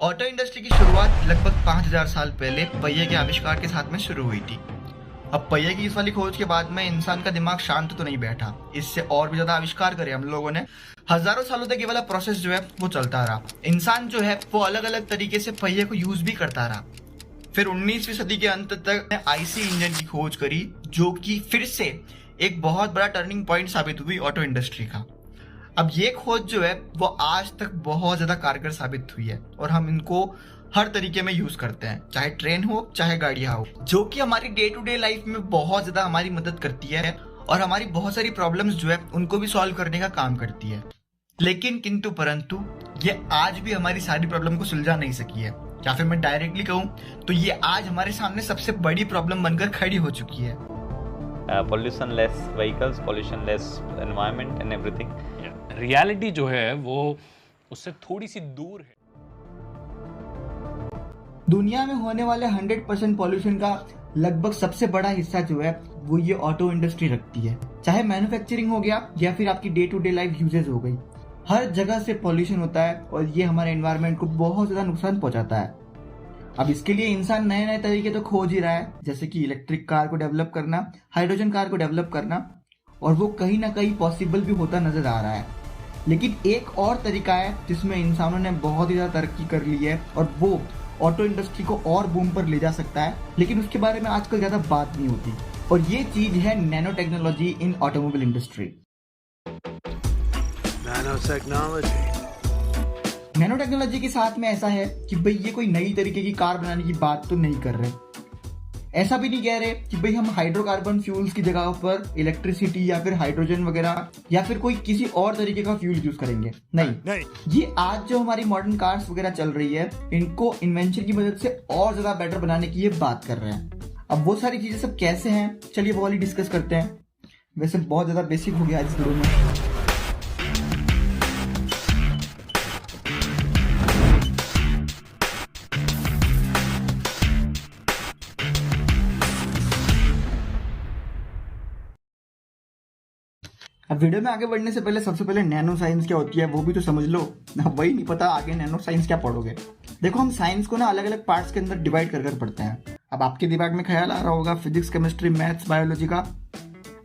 Auto industry की शुरुआत लगभग 5000 साल पहले पहिए के आविष्कार के साथ में शुरू हुई थी। अब पहिए की इस वाली खोज के बाद में इंसान का दिमाग शांत तो नहीं बैठा, इससे और भी ज्यादा आविष्कार करे हम लोगों ने। हजारों सालों तक ये वाला प्रोसेस जो है वो चलता रहा। इंसान जो है वो अलग अलग तरीके से पहिए को यूज भी करता रहा। फिर 19वीं सदी के अंत तक आईसी इंजन की खोज करी, जो कि फिर से एक बहुत बड़ा टर्निंग पॉइंट साबित हुई ऑटो इंडस्ट्री का। अब ये खोज जो है वो आज तक बहुत ज्यादा कारगर साबित हुई है और हम इनको हर तरीके में यूज करते हैं, चाहे ट्रेन हो चाहे गाड़ियां हो, जो कि हमारी डे टू डे लाइफ में बहुत ज्यादा हमारी मदद करती है और हमारी बहुत सारी प्रॉब्लम्स जो है उनको भी सॉल्व करने का काम करती है। लेकिन किंतु परंतु ये आज भी हमारी सारी प्रॉब्लम को सुलझा नहीं सकी है, या फिर मैं डायरेक्टली कहूँ तो ये आज हमारे सामने सबसे बड़ी प्रॉब्लम बनकर खड़ी हो चुकी है। Pollution less vehicles, pollution less environment and everything. Reality जो है वो उससे थोड़ी सी दूर है। दुनिया में होने वाले 100% पॉल्यूशन का लगभग सबसे बड़ा हिस्सा जो है वो ये ऑटो इंडस्ट्री रखती है। चाहे मैन्युफैक्चरिंग हो गया या फिर आपकी day to day life uses हो गई, हर जगह से पॉल्यूशन होता है और ये हमारे एनवायरनमेंट को बहुत ज्यादा नुकसान पहुंचाता है। अब इसके लिए इंसान नए नए तरीके तो खोज ही रहा है, जैसे कि इलेक्ट्रिक कार को डेवलप करना, हाइड्रोजन कार को डेवलप करना, और वो कहीं ना कहीं पॉसिबल भी होता नजर आ रहा है। लेकिन एक और तरीका है जिसमें इंसानों ने बहुत ही ज्यादा तरक्की कर ली है और वो ऑटो इंडस्ट्री को और बूम पर ले जा सकता है, लेकिन उसके बारे में आजकल ज्यादा बात नहीं होती, और ये चीज है nano technology in automobile industry. Nano technology के साथ में ऐसा है कि भाई ये कोई नई तरीके की कार बनाने की बात तो नहीं कर रहे, ऐसा भी नहीं कह रहे कि भाई हम हाइड्रोकार्बन फ्यूल्स की जगह पर इलेक्ट्रिसिटी या फिर हाइड्रोजन वगैरह या फिर कोई किसी और तरीके का फ्यूल यूज करेंगे। नहीं, ये आज जो हमारी मॉडर्न कार्स वगैरह चल रही है इनको इन्वेंशन की मदद से और ज्यादा बेटर बनाने की ये बात कर रहे हैं। अब वो सारी चीजें सब कैसे हैं, चलिए वो वाली डिस्कस करते हैं। वैसे बहुत ज्यादा बेसिक हो गया आज इस वीडियो में। अब वीडियो में आगे बढ़ने से पहले सबसे पहले नैनो साइंस क्या होती है वो भी तो समझ लो। वही नहीं पता आगे नैनो साइंस क्या पढ़ोगे। देखो, हम साइंस को ना अलग अलग पार्ट्स के अंदर डिवाइड कर पढ़ते हैं। अब आपके दिमाग में ख्याल आ रहा होगा फिजिक्स, केमिस्ट्री, मैथ्स, बायोलॉजी का।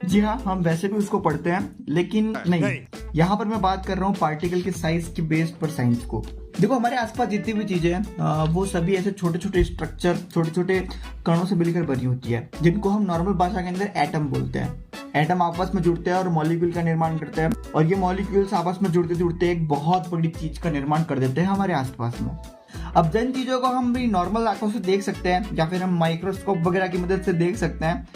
जी हाँ, हम वैसे भी उसको पढ़ते हैं, लेकिन नहीं, यहाँ पर मैं बात कर रहा हूँ पार्टिकल के साइज की बेस पर साइंस को। देखो, हमारे आसपास जितनी भी चीजें हैं वो सभी ऐसे छोटे छोटे स्ट्रक्चर, छोटे छोटे कणों से मिलकर बनी होती है, जिनको हम नॉर्मल भाषा के अंदर एटम बोलते हैं। एटम आपस में जुड़ते हैं और मॉलिक्यूल का निर्माण करते हैं, और ये मॉलिक्यूल्स आपस में जुड़ते जुड़ते एक बहुत बड़ी चीज का निर्माण कर देते हैं हमारे आसपास में। अब जिन चीजों को हम भी नॉर्मल आंखों से देख सकते हैं या फिर हम माइक्रोस्कोप वगैरह की मदद से देख सकते हैं,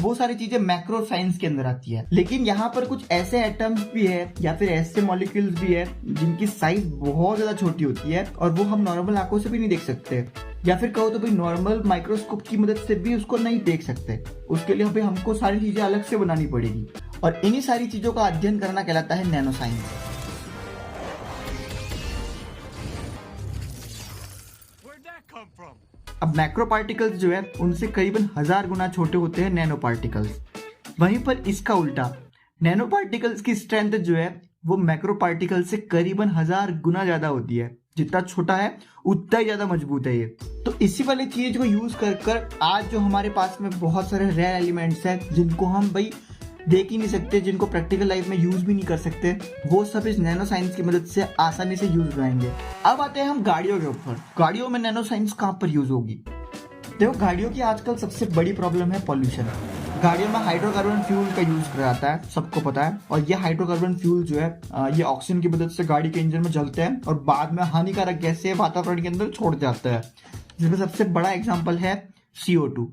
वो सारी चीजें मैक्रो साइंस के अंदर आती है। लेकिन यहाँ पर कुछ ऐसे एटम्स भी है या फिर ऐसे मॉलिक्यूल्स भी है जिनकी साइज बहुत ज्यादा छोटी होती है और वो हम नॉर्मल आंखों से भी नहीं देख सकते, या फिर कहो तो भाई नॉर्मल माइक्रोस्कोप की मदद से भी उसको नहीं देख सकते। उसके लिए हमको सारी चीजें अलग से बनानी पड़ेगी, और इन्हीं सारी चीजों का अध्ययन करना कहलाता है नैनो साइंस। अब मैक्रो पार्टिकल्स जो है उनसे करीबन 1000 गुना छोटे होते हैं नैनो पार्टिकल्स। वहीं पर इसका उल्टा, नैनो पार्टिकल्स की स्ट्रेंथ जो है वो मैक्रो पार्टिकल से करीबन 1000 गुना ज्यादा होती है। जितना छोटा है उतना ही ज्यादा मजबूत है ये। तो इसी वाली चीज को यूज कर आज जो हमारे पास में बहुत सारे रेयर एलिमेंट्स हैं जिनको हम भाई देख ही नहीं सकते, जिनको प्रैक्टिकल लाइफ में यूज भी नहीं कर सकते, वो सब इस नैनो साइंस की मदद से आसानी से यूज बनाएंगे। अब आते हैं हम गाड़ियों के ऊपर। गाड़ियों में नैनो साइंस कहाँ पर यूज होगी? देखो, गाड़ियों की आजकल सबसे बड़ी प्रॉब्लम है पॉल्यूशन। गाड़ियों में हाइड्रोकार्बन फ्यूल का यूज किया जाता है, सबको पता है, और ये हाइड्रोकार्बन फ्यूल जो है ये ऑक्सीजन की मदद से गाड़ी के इंजन में जलते हैं और बाद में हानिकारक गैसें वातावरण के अंदर छोड़ जाते हैं, जिसमें सबसे बड़ा एग्जाम्पल है CO2।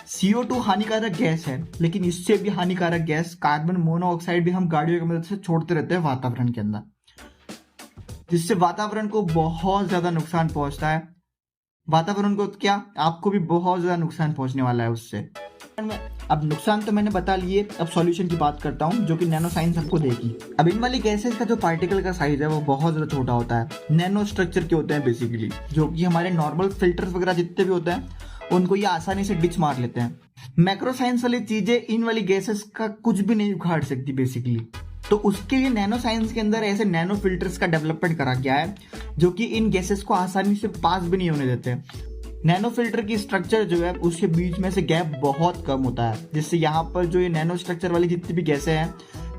CO2 हानिकारक गैस है, लेकिन इससे भी हानिकारक गैस कार्बन मोनोऑक्साइड भी हम गाड़ियों की मदद से छोड़ते रहते हैं वातावरण के अंदर, जिससे वातावरण को बहुत ज्यादा नुकसान पहुंचता है। वातावरण को क्या, आपको भी बहुत ज्यादा नुकसान पहुंचने वाला है उससे। अब नुकसान तो मैंने बता लिए, अब सॉल्यूशन की बात करता हूँ जो कि नैनो साइंस हमको देगी। अब इन वाली गैसेस का जो पार्टिकल का साइज है वो बहुत ज्यादा छोटा होता है, नैनो स्ट्रक्चर के होते हैं बेसिकली, जो कि हमारे नॉर्मल फिल्टर्स वगैरह जितने भी होते हैं उनको ये आसानी से डिच मार लेते हैं। मैक्रो साइंस वाली चीजें इन वाली गैसेस का कुछ भी नहीं उखाड़ सकती बेसिकली। तो उसके लिए नैनो साइंस के अंदर ऐसे नैनो फिल्टर्स का डेवलपमेंट करा गया है जो कि इन गैसेस को आसानी से पास भी नहीं होने देते। नैनो फिल्टर की स्ट्रक्चर जो है उसके बीच में से गैप बहुत कम होता है, जिससे यहाँ पर जो ये नैनो स्ट्रक्चर वाली जितनी भी गैसें हैं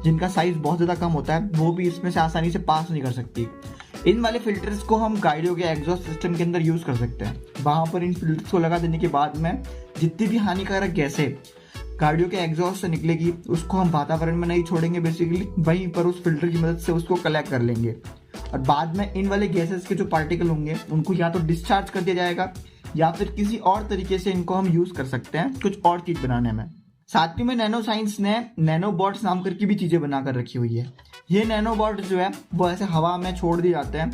जिनका साइज बहुत ज़्यादा कम होता है वो भी इसमें से आसानी से पास नहीं कर सकती। इन वाले फिल्टर्स को हम गाड़ियों के एग्जॉस्ट सिस्टम के अंदर यूज़ कर सकते हैं। वहाँ पर इन फिल्टर्स को लगा देने के बाद में जितनी भी हानिकारक गैसें गाड़ियों के एग्जॉस्ट से निकलेगी उसको हम वातावरण में नहीं छोड़ेंगे, बेसिकली वहीं पर उस फिल्टर की मदद से उसको कलेक्ट कर लेंगे और बाद में इन वाले गैसेस के जो पार्टिकल होंगे उनको या तो डिस्चार्ज कर दिया जाएगा या फिर किसी और तरीके से इनको हम यूज़ कर सकते हैं कुछ और चीज़ बनाने में। साथ ही में नैनो साइंस ने नैनोबॉट्स नाम करके भी चीज़ें बना कर रखी हुई है। ये नैनोबॉट जो है वो ऐसे हवा में छोड़ दिए जाते हैं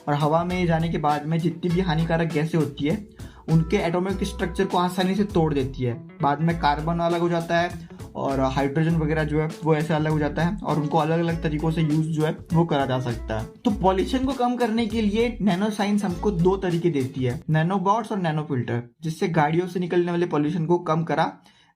और हवा में जाने के बाद में जितनी भी हानिकारक गैसें होती है उनके एटॉमिक स्ट्रक्चर को आसानी से तोड़ देती है। बाद में कार्बन अलग हो जाता है और हाइड्रोजन वगैरह जो है वो ऐसे अलग हो जाता है और उनको अलग अलग तरीकों से यूज जो है वो करा जा सकता है। तो पॉल्यूशन को कम करने के लिए नैनो साइंस हमको दो तरीके देती है, नैनोबॉट्स और नैनो फिल्टर, जिससे गाड़ियों से निकलने वाले पॉल्यूशन को कम करा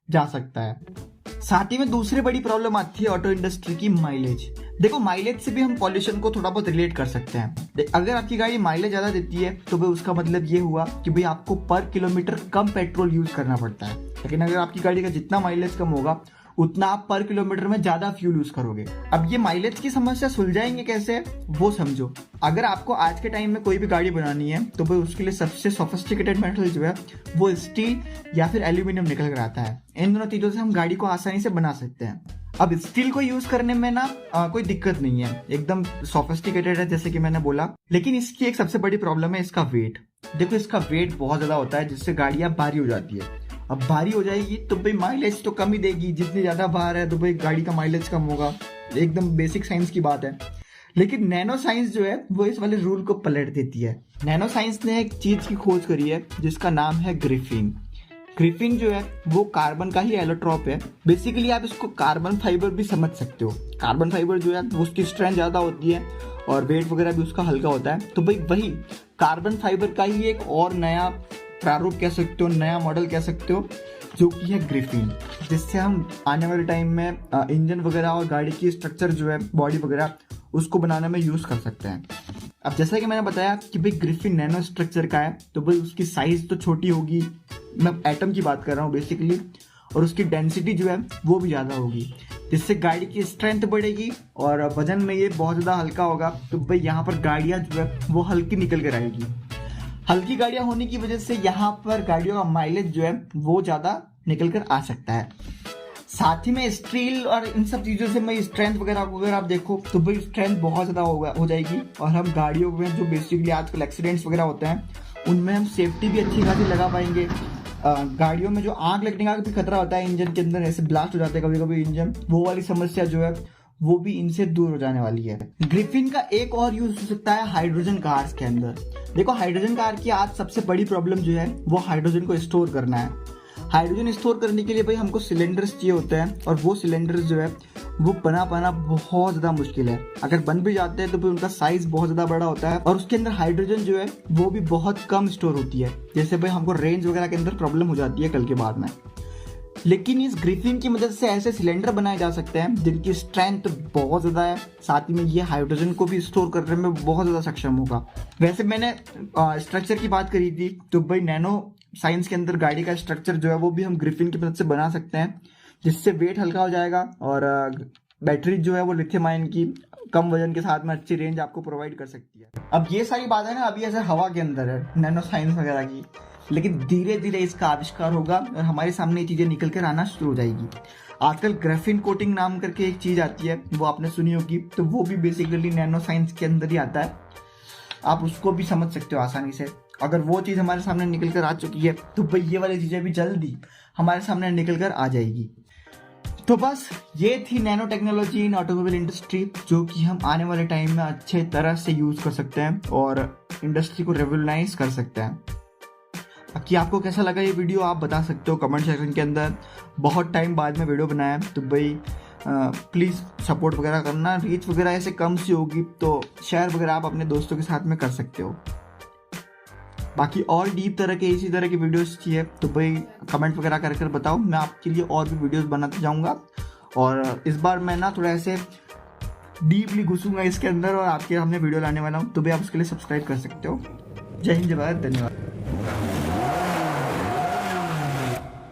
जा सकता है। साथ ही में दूसरी बड़ी प्रॉब्लम आती है ऑटो इंडस्ट्री की, माइलेज। देखो माइलेज से भी हम पॉल्यूशन को थोड़ा बहुत रिलेट कर सकते हैं। अगर आपकी गाड़ी माइलेज ज्यादा देती है तो भाई उसका मतलब ये हुआ कि भाई आपको पर किलोमीटर कम पेट्रोल यूज करना पड़ता है, लेकिन अगर आपकी गाड़ी का जितना माइलेज कम होगा उतना आप पर किलोमीटर में ज्यादा फ्यूल यूज करोगे। अब ये माइलेज की समस्या सुलझाएंगे कैसे वो समझो। अगर आपको आज के टाइम में कोई भी गाड़ी बनानी है तो भाई उसके लिए सबसे सोफिस्टिकेटेड मेटल जो है वो स्टील या फिर एल्यूमिनियम निकल कर आता है। इन दोनों चीजों से हम गाड़ी को आसानी से बना सकते हैं। अब स्टील को यूज करने में ना कोई दिक्कत नहीं है, एकदम सोफिस्टिकेटेड है जैसे कि मैंने बोला, लेकिन इसकी एक सबसे बड़ी प्रॉब्लम है इसका वेट। देखो इसका वेट बहुत ज्यादा होता है जिससे गाड़ियां भारी हो जाती है। अब भारी हो जाएगी तो भाई माइलेज तो कम ही देगी, जितनी ज्यादा भार है तो भाई गाड़ी का माइलेज कम होगा, एकदम बेसिक साइंस की बात है। लेकिन नैनो साइंस जो है वो इस वाले रूल को पलट देती है। नैनो साइंस ने एक चीज की खोज करी है जिसका नाम है ग्रिफिन। ग्रिफिन जो है वो कार्बन का ही एलोट्रॉप है। बेसिकली आप इसको कार्बन फाइबर भी समझ सकते हो। कार्बन फाइबर जो है वो उसकी स्ट्रेंथ ज्यादा होती है और वेट वगैरह भी उसका हल्का होता है, तो भाई वही कार्बन फाइबर का ही एक और नया प्रारूप कह सकते हो, नया मॉडल कह सकते हो, जो कि है ग्रिफिन, जिससे हम आने वाले टाइम में इंजन वगैरह और गाड़ी की स्ट्रक्चर जो है बॉडी वगैरह उसको बनाने में यूज कर सकते हैं। अब जैसा कि मैंने बताया कि भाई ग्रिफिन नैनो स्ट्रक्चर का है तो भाई उसकी साइज तो छोटी होगी, मैं एटम की बात कर रहा हूँ बेसिकली, और उसकी डेंसिटी जो है वो भी ज़्यादा होगी, जिससे गाड़ी की स्ट्रेंथ बढ़ेगी और वजन में ये बहुत ज़्यादा हल्का होगा। तो भाई यहाँ पर गाड़ियाँ जो है वो हल्की निकल कर आएगी। हल्की गाड़ियाँ होने की वजह से यहाँ पर गाड़ियों का माइलेज जो है वो ज़्यादा निकल कर आ सकता है। साथ ही में स्टील और इन सब चीज़ों से मैं स्ट्रेंथ वगैरह को अगर आप देखो तो भाई स्ट्रेंथ बहुत ज़्यादा हो जाएगी और हम गाड़ियों में जो बेसिकली आजकल एक्सीडेंट्स वगैरह होते हैं उनमें हम सेफ्टी भी अच्छी खासी लगा पाएंगे। गाड़ियों में जो आग लगने का भी खतरा होता है, इंजन के अंदर ऐसे ब्लास्ट हो जाते हैं कभी कभी इंजन, वो वाली समस्या जो है वो भी इनसे दूर हो जाने वाली है। ग्रिफिन का एक और यूज हो सकता है हाइड्रोजन कार्स के अंदर। देखो हाइड्रोजन कार की आज सबसे बड़ी प्रॉब्लम जो है वो हाइड्रोजन को स्टोर करना है। हाइड्रोजन स्टोर करने के लिए भाई हमको सिलेंडर्स चाहिए होते हैं और वो सिलेंडर्स जो है वो बना पाना बहुत ज़्यादा मुश्किल है। अगर बन भी जाते हैं तो फिर उनका साइज बहुत ज़्यादा बड़ा होता है और उसके अंदर हाइड्रोजन जो है वो भी बहुत कम स्टोर होती है, जैसे भाई हमको रेंज वगैरह के अंदर प्रॉब्लम हो जाती है कल के बाद में। लेकिन इस ग्रिफिन की मदद से ऐसे सिलेंडर बनाए जा सकते हैं जिनकी स्ट्रेंथ बहुत ज़्यादा है, साथ ही में ये हाइड्रोजन को भी स्टोर करने में बहुत ज़्यादा सक्षम होगा। वैसे मैंने स्ट्रक्चर की बात करी थी तो भाई नैनो साइंस के अंदर गाड़ी का स्ट्रक्चर जो है वो भी हम ग्रिफिन की मदद से बना सकते हैं, जिससे वेट हल्का हो जाएगा और बैटरी जो है वो लिथियम आयन की कम वजन के साथ में अच्छी रेंज आपको प्रोवाइड कर सकती है। अब ये सारी बातें ना अभी ऐसे हवा के अंदर है नैनो साइंस वगैरह की, लेकिन धीरे धीरे इसका आविष्कार होगा और हमारे सामने ये चीज़ें निकल कर आना शुरू हो जाएगी। आजकल ग्राफीन कोटिंग नाम करके एक चीज़ आती है, वो आपने सुनी होगी, तो वो भी बेसिकली नैनो साइंस के अंदर ही आता है। आप उसको भी समझ सकते हो आसानी से। अगर वो चीज़ हमारे सामने निकल कर आ चुकी है तो भाई ये वाली चीज़ें भी जल्दी हमारे सामने निकल कर आ जाएगी। तो बस ये थी nano technology in automobile industry, जो कि हम आने वाले टाइम में अच्छे तरह से यूज़ कर सकते हैं और इंडस्ट्री को रेवोल्यूनाइज कर सकते हैं। बाकी आपको कैसा लगा ये वीडियो आप बता सकते हो कमेंट सेक्शन के अंदर। बहुत टाइम बाद में वीडियो बनाया तो भाई प्लीज़ सपोर्ट वगैरह करना। रीच वगैरह ऐसे कम सी होगी तो शेयर वगैरह आप अपने दोस्तों के साथ में कर सकते हो। बाकी और डीप तरह के इसी तरह की वीडियोस चाहिए तो भाई कमेंट वगैरह कर बताओ, मैं आपके लिए और भी वीडियोस बनाते जाऊंगा। और इस बार मैं ना थोड़ा ऐसे डीपली घुसूंगा इसके अंदर और आपके सामने वीडियो लाने वाला हूँ, तो भी आप उसके लिए सब्सक्राइब कर सकते हो। जय हिंद, जय भारत, धन्यवाद।